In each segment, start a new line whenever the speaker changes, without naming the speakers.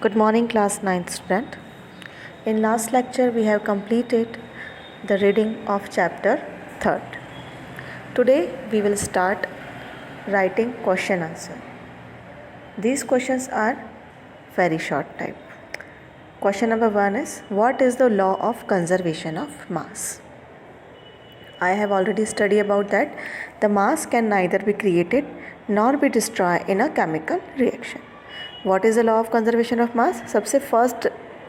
Good morning, class 9th student. In last lecture, we have completed the reading of chapter 3rd. Today, we will start writing question answer. These questions are very short type. Question number 1 is, what is the law of conservation of mass? I have already studied about that. The mass can neither be created nor be destroyed in a chemical reaction. What is the law of conservation of mass? सबसे first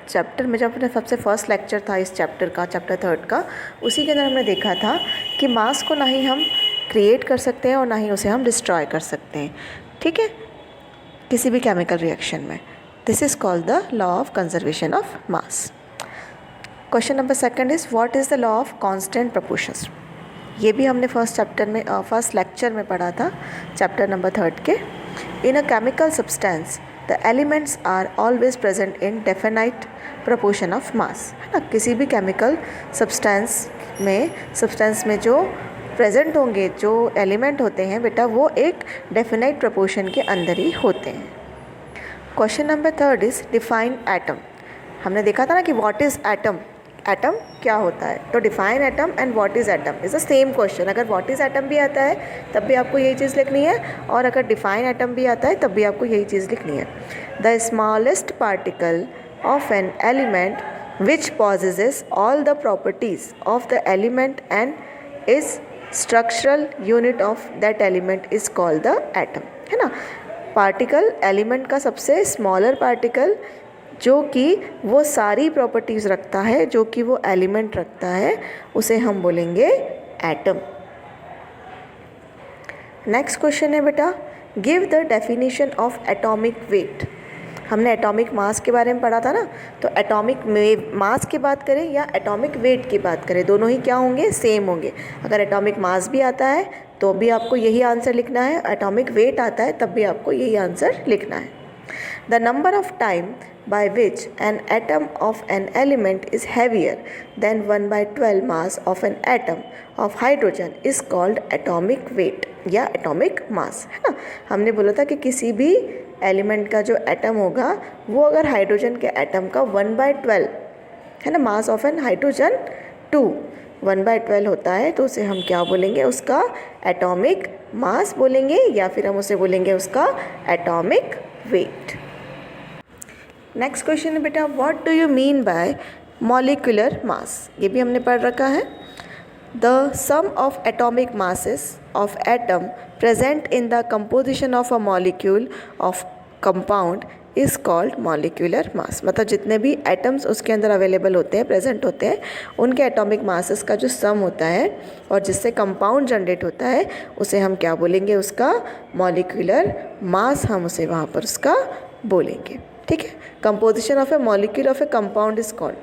chapter में जब अपने सबसे first lecture था इस chapter का, chapter 3rd का, उसी के अंदर हमने देखा था कि मास को ना ही हम क्रिएट कर सकते हैं और ना ही उसे हम डिस्ट्रॉय कर सकते हैं, ठीक है, किसी भी केमिकल रिएक्शन में. This is called the law of conservation of mass. Question number 2 is, what is the law of constant proportions? ये भी हमने फर्स्ट लेक्चर में पढ़ा था, चैप्टर नंबर 3rd के. In a chemical substance the elements are always present in definite proportion of mass. है ना, किसी भी केमिकल सब्सटेंस में जो प्रेजेंट होंगे, जो एलिमेंट होते हैं बेटा, वो एक डेफिनाइट प्रोपोर्शन के अंदर ही होते हैं. Question number 3 is, define atom. हमने देखा था ना कि व्हाट इज़ एटम, एटम क्या होता है. तो define atom and what is atom is the same question. अगर व्हाट इज़ एटम भी आता है तब भी आपको यही चीज़ लिखनी है, और अगर डिफाइन एटम भी आता है तब भी आपको यही चीज़ लिखनी है. The smallest particle of an element which possesses all the properties of the element and is structural unit of that element is called the atom. है ना, पार्टिकल, एलिमेंट का सबसे स्मॉलर पार्टिकल जो कि वो सारी प्रॉपर्टीज़ रखता है जो कि वो एलिमेंट रखता है, उसे हम बोलेंगे एटम. नेक्स्ट क्वेश्चन है बेटा, give the definition of atomic weight. हमने एटॉमिक मास के बारे में पढ़ा था ना, तो एटॉमिक मास की बात करें या एटॉमिक वेट की बात करें, दोनों ही क्या होंगे, सेम होंगे. अगर एटॉमिक मास भी आता है तो भी आपको यही आंसर लिखना है, एटॉमिक वेट आता है तब भी आपको यही आंसर लिखना है. The number of time by which an atom of an element is heavier than 1/12 mass of an atom of hydrogen is called atomic weight या atomic mass. है ना, हमने बोला था कि किसी भी एलिमेंट का जो एटम होगा वो अगर हाइड्रोजन के एटम का 1/12 है ना, मास ऑफ एन हाइड्रोजन 2 1/12 होता है, तो उसे हम क्या बोलेंगे, उसका एटॉमिक मास बोलेंगे, या फिर हम उसे बोलेंगे उसका एटॉमिक वेट. नेक्स्ट क्वेश्चन है बेटा, what do you mean by molecular mass. ये भी हमने पढ़ रखा है. The sum of atomic masses of atom present in the composition of a molecule of compound is called molecular mass. मतलब जितने भी एटम्स उसके अंदर अवेलेबल होते हैं, प्रेजेंट होते हैं, उनके एटॉमिक मासेस का जो सम होता है और जिससे कंपाउंड जनरेट होता है, उसे हम क्या बोलेंगे, उसका मॉलिक्यूलर मास हम उसे वहाँ पर उसका बोलेंगे. ठीक है, composition of A molecule of A compound is called,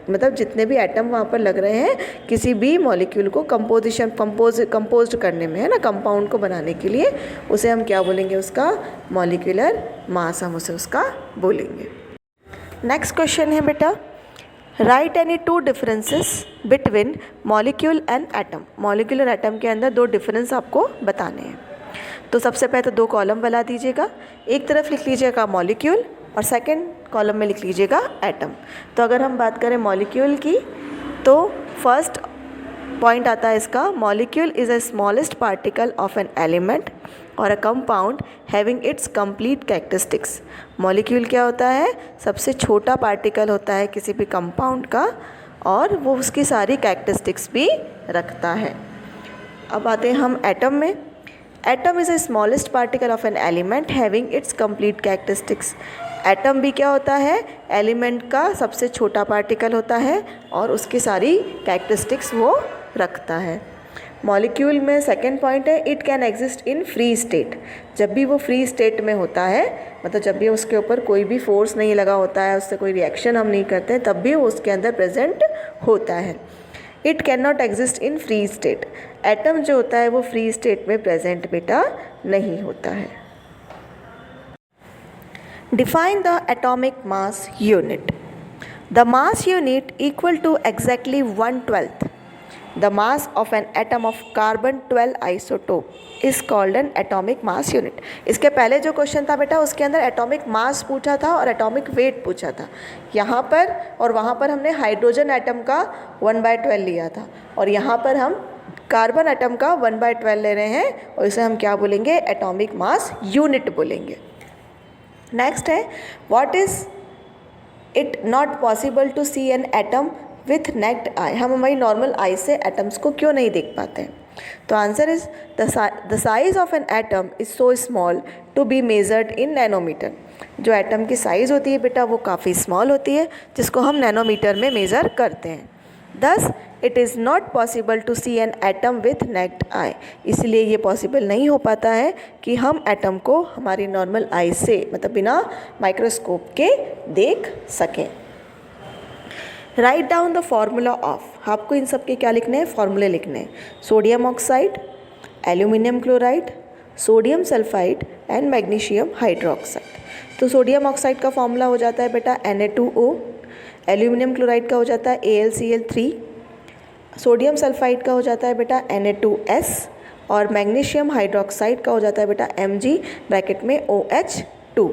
मतलब जितने भी एटम वहाँ पर लग रहे हैं किसी भी मॉलिक्यूल को कंपोज करने में, है ना, कंपाउंड को बनाने के लिए, उसे हम क्या बोलेंगे, उसका मॉलिक्यूलर मास हम उसे उसका बोलेंगे. नेक्स्ट क्वेश्चन है बेटा, right any 2 differences between molecule and atom. Molecule और एटम के अंदर 2 डिफरेंस आपको बताने हैं. तो सबसे पहले तो 2 कॉलम बना दीजिएगा, एक तरफ लिख लीजिएगा मॉलिक्यूल और सेकंड कॉलम में लिख लीजिएगा एटम. तो अगर हम बात करें मॉलिक्यूल की, तो फर्स्ट पॉइंट आता है इसका, molecule is a smallest particle of an element और a compound having its complete characteristics. Molecule क्या होता है, सबसे छोटा पार्टिकल होता है किसी भी कंपाउंड का, और वो उसकी सारी कैरेक्टरिस्टिक्स भी रखता है. अब आते हैं हम एटम में. Atom is a smallest particle of an element having its complete characteristics. Atom भी क्या होता है, एलिमेंट का सबसे छोटा पार्टिकल होता है और उसकी सारी कैरेक्टरिस्टिक्स वो रखता है. मॉलिक्यूल में सेकंड पॉइंट है, it can exist in free state. जब भी वो फ्री स्टेट में होता है, मतलब जब भी उसके ऊपर कोई भी फोर्स नहीं लगा होता है, उससे कोई रिएक्शन हम नहीं करते, तब भी वो उसके अंदर प्रेजेंट होता है. It can not exist in free state. Atom जो होता है वो फ्री स्टेट में प्रेजेंट बेटा नहीं होता है. Define the atomic mass unit. The mass unit equal to exactly 1/12. The mass of an atom of carbon 12 isotope is called an atomic mass unit. इसके पहले जो क्वेश्चन था बेटा उसके अंदर एटॉमिक मास पूछा था और एटॉमिक वेट पूछा था। यहाँ पर और वहाँ पर हमने हाइड्रोजन एटम का 1/12 लिया था और यहाँ पर हम कार्बन एटम का 1/12 ले रहे हैं और इसे हम क्या बोलेंगे, एटॉमिक मास यूनिट बोलेंगे। नेक्स्ट है what is it not possible to see an atom with naked eye. हम हमारी नॉर्मल आई से एटम्स को क्यों नहीं देख पाते हैं? तो answer is the size of an atom is so small to be measured in nanometer. जो एटम की साइज़ होती है बेटा वो काफ़ी स्मॉल होती है जिसको हम नैनोमीटर में मेज़र करते हैं। Thus it is not possible to see an atom with naked eye. इसलिए ये पॉसिबल नहीं हो पाता है कि हम एटम को हमारी नॉर्मल आई से मतलब बिना माइक्रोस्कोप के देख सकें। Write down the formula of, आपको इन सब के क्या लिखने हैं, फॉर्मूले लिखने हैं। Sodium oxide, aluminium chloride, sodium sulphide and magnesium hydroxide. तो सोडियम ऑक्साइड का फॉर्मूला हो जाता है बेटा Na2O, एल्यूमिनियम क्लोराइड का हो जाता है AlCl3, सोडियम सल्फाइड का हो जाता है बेटा Na2S और मैग्नीशियम हाइड्रोक्साइड का हो जाता है बेटा Mg ब्रैकेट में OH2।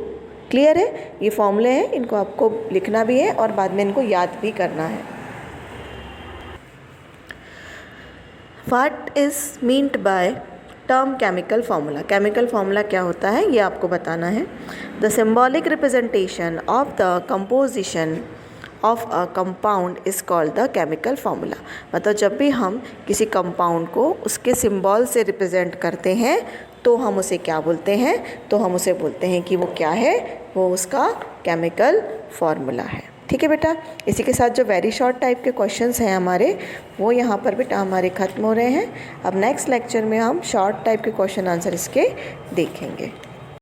क्लियर है? ये फॉर्मूले हैं, इनको आपको लिखना भी है और बाद में इनको याद भी करना है। What is meant by term chemical formula. Chemical formula क्या होता है ये आपको बताना है। The symbolic representation of the composition of a compound is called the chemical formula. मतलब जब भी हम किसी कंपाउंड को उसके सिंबल से रिप्रेजेंट करते हैं तो हम उसे क्या बोलते हैं, तो हम उसे बोलते हैं कि वो क्या है, वो उसका केमिकल फार्मूला है। ठीक है बेटा, इसी के साथ जो वेरी शॉर्ट टाइप के क्वेश्चंस हैं हमारे वो यहाँ पर बेटा हमारे ख़त्म हो रहे हैं। अब नेक्स्ट लेक्चर में हम शॉर्ट टाइप के क्वेश्चन आंसर इसके देखेंगे।